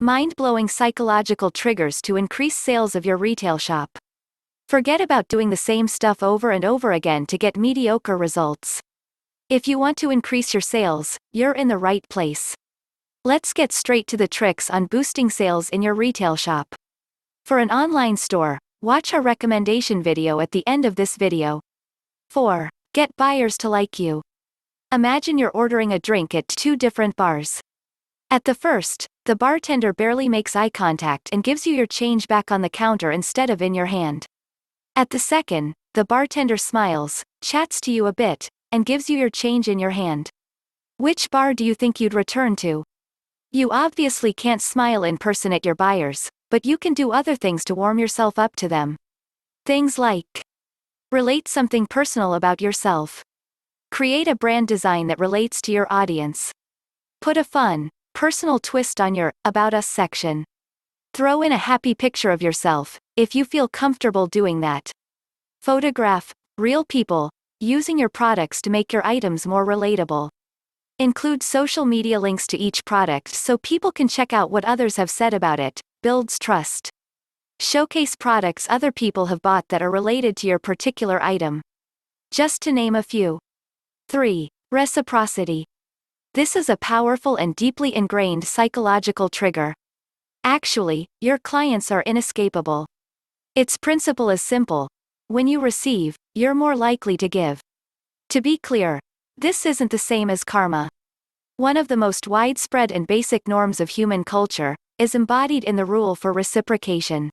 Mind-blowing psychological triggers to increase sales of your retail shop. Forget about doing the same stuff over and over again to get mediocre results. If you want to increase your sales, you're in the right place. Let's get straight to the tricks on boosting sales in your retail shop. For an online store, watch our recommendation video at the end of this video. 4. Get buyers to like you. Imagine you're ordering a drink at 2 different bars. At the first, the bartender barely makes eye contact and gives you your change back on the counter instead of in your hand. At the second, the bartender smiles, chats to you a bit, and gives you your change in your hand. Which bar do you think you'd return to? You obviously can't smile in person at your buyers, but you can do other things to warm yourself up to them. Things like relate something personal about yourself. Create a brand design that relates to your audience. Put a fun, personal twist on your About Us section. Throw in a happy picture of yourself, if you feel comfortable doing that. Photograph real people using your products to make your items more relatable. Include social media links to each product so people can check out what others have said about it, builds trust. Showcase products other people have bought that are related to your particular item. Just to name a few. 3. Reciprocity. This is a powerful and deeply ingrained psychological trigger. Actually, your clients are inescapable. Its principle is simple. When you receive, you're more likely to give. To be clear, this isn't the same as karma. One of the most widespread and basic norms of human culture is embodied in the rule for reciprocation.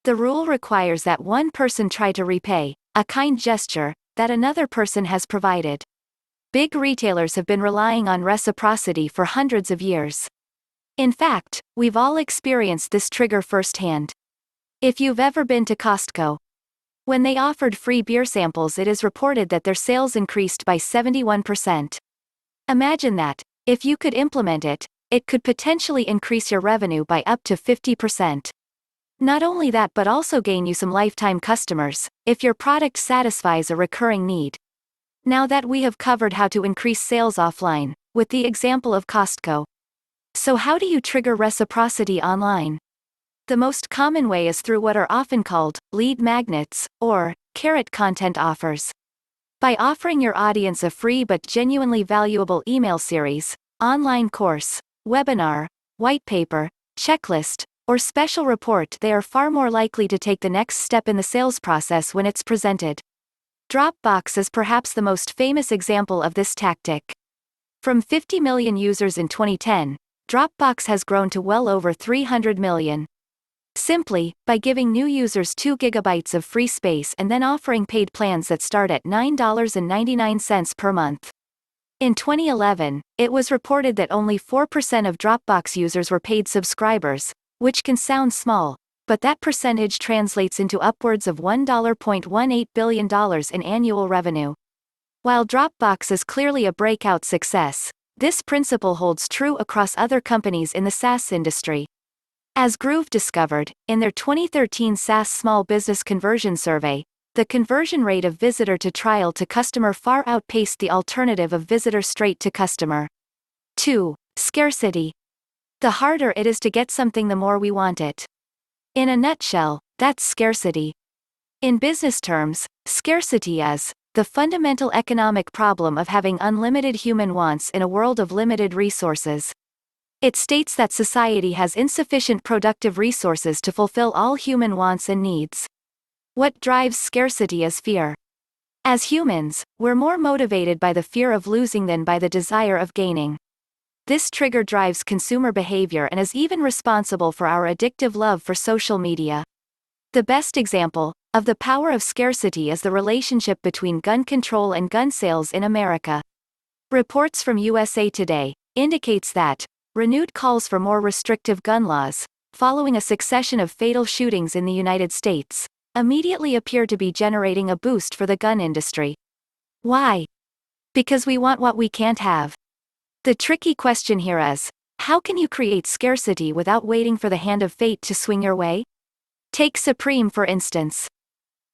The rule requires that one person try to repay a kind gesture that another person has provided. Big retailers have been relying on reciprocity for hundreds of years. In fact, we've all experienced this trigger firsthand. If you've ever been to Costco, when they offered free beer samples, it is reported that their sales increased by 71%. Imagine that. If you could implement it, it could potentially increase your revenue by up to 50%. Not only that, but also gain you some lifetime customers, if your product satisfies a recurring need. Now that we have covered how to increase sales offline, with the example of Costco. So how do you trigger reciprocity online? The most common way is through what are often called lead magnets, or carrot content offers. By offering your audience a free but genuinely valuable email series, online course, webinar, white paper, checklist, or special report, they are far more likely to take the next step in the sales process when it's presented. Dropbox is perhaps the most famous example of this tactic. From 50 million users in 2010, Dropbox has grown to well over 300 million. Simply, by giving new users 2 gigabytes of free space and then offering paid plans that start at $9.99 per month. In 2011, it was reported that only 4% of Dropbox users were paid subscribers, which can sound small, but that percentage translates into upwards of $1.18 billion in annual revenue. While Dropbox is clearly a breakout success, this principle holds true across other companies in the SaaS industry. As Groove discovered, in their 2013 SaaS Small Business Conversion Survey, the conversion rate of visitor to trial to customer far outpaced the alternative of visitor straight to customer. 2. Scarcity. The harder it is to get something, the more we want it. In a nutshell, that's scarcity. In business terms, scarcity is the fundamental economic problem of having unlimited human wants in a world of limited resources. It states that society has insufficient productive resources to fulfill all human wants and needs. What drives scarcity is fear. As humans, we're more motivated by the fear of losing than by the desire of gaining. This trigger drives consumer behavior and is even responsible for our addictive love for social media. The best example of the power of scarcity is the relationship between gun control and gun sales in America. Reports from USA Today indicates that renewed calls for more restrictive gun laws, following a succession of fatal shootings in the United States, immediately appear to be generating a boost for the gun industry. Why? Because we want what we can't have. The tricky question here is, how can you create scarcity without waiting for the hand of fate to swing your way? Take Supreme for instance.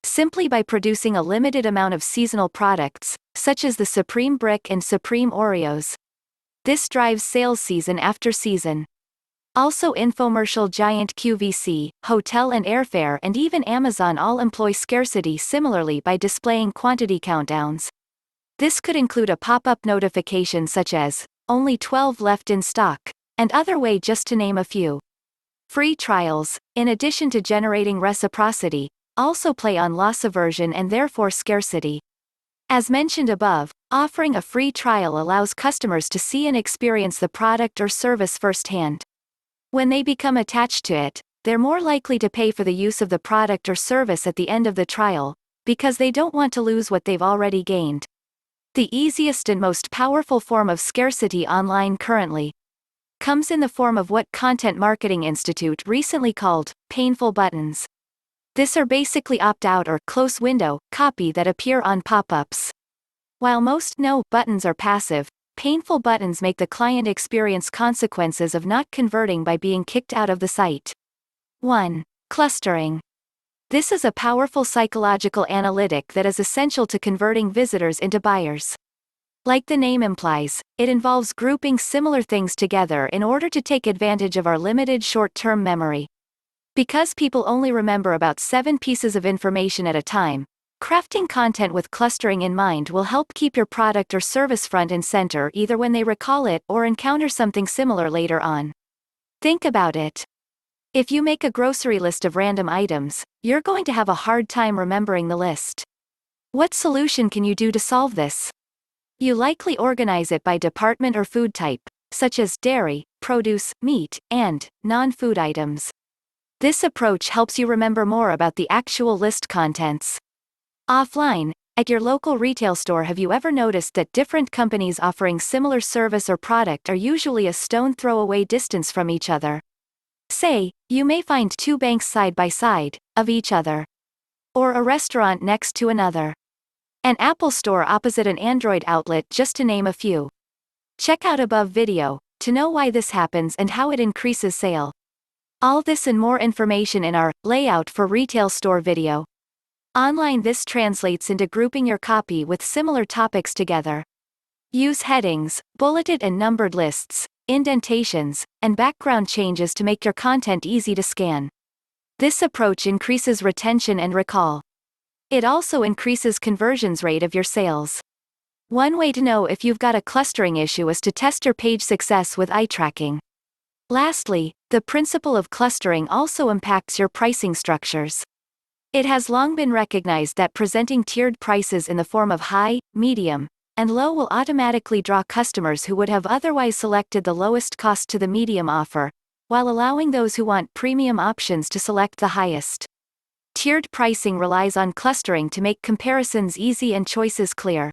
Simply by producing a limited amount of seasonal products, such as the Supreme Brick and Supreme Oreos. This drives sales season after season. Also, infomercial giant QVC, hotel and airfare, and even Amazon all employ scarcity similarly by displaying quantity countdowns. This could include a pop-up notification such as, "Only 12 left in stock," and other way, just to name a few. Free trials, in addition to generating reciprocity, also play on loss aversion and therefore scarcity. As mentioned above, offering a free trial allows customers to see and experience the product or service firsthand. When they become attached to it, they're more likely to pay for the use of the product or service at the end of the trial, because they don't want to lose what they've already gained. The easiest and most powerful form of scarcity online currently comes in the form of what Content Marketing Institute recently called painful buttons. These are basically opt-out or close window copy that appear on pop-ups. While most no buttons are passive, painful buttons make the client experience consequences of not converting by being kicked out of the site. 1. Clustering. This is a powerful psychological analytic that is essential to converting visitors into buyers. Like the name implies, it involves grouping similar things together in order to take advantage of our limited short-term memory. Because people only remember about 7 pieces of information at a time, crafting content with clustering in mind will help keep your product or service front and center either when they recall it or encounter something similar later on. Think about it. If you make a grocery list of random items, you're going to have a hard time remembering the list. What solution can you do to solve this? You likely organize it by department or food type, such as dairy, produce, meat, and non-food items. This approach helps you remember more about the actual list contents. Offline, at your local retail store, have you ever noticed that different companies offering similar service or product are usually a stone throw away distance from each other? Say, you may find 2 banks side by side, of each other. Or a restaurant next to another. An Apple store opposite an Android outlet, just to name a few. Check out above video to know why this happens and how it increases sale. All this and more information in our Layout for Retail Store video. Online, this translates into grouping your copy with similar topics together. Use headings, bulleted and numbered lists, indentations, and background changes to make your content easy to scan. This approach increases retention and recall. It also increases conversions rate of your sales. One way to know if you've got a clustering issue is to test your page success with eye tracking. Lastly, the principle of clustering also impacts your pricing structures. It has long been recognized that presenting tiered prices in the form of high, medium, and low will automatically draw customers who would have otherwise selected the lowest cost to the medium offer, while allowing those who want premium options to select the highest. Tiered pricing relies on clustering to make comparisons easy and choices clear.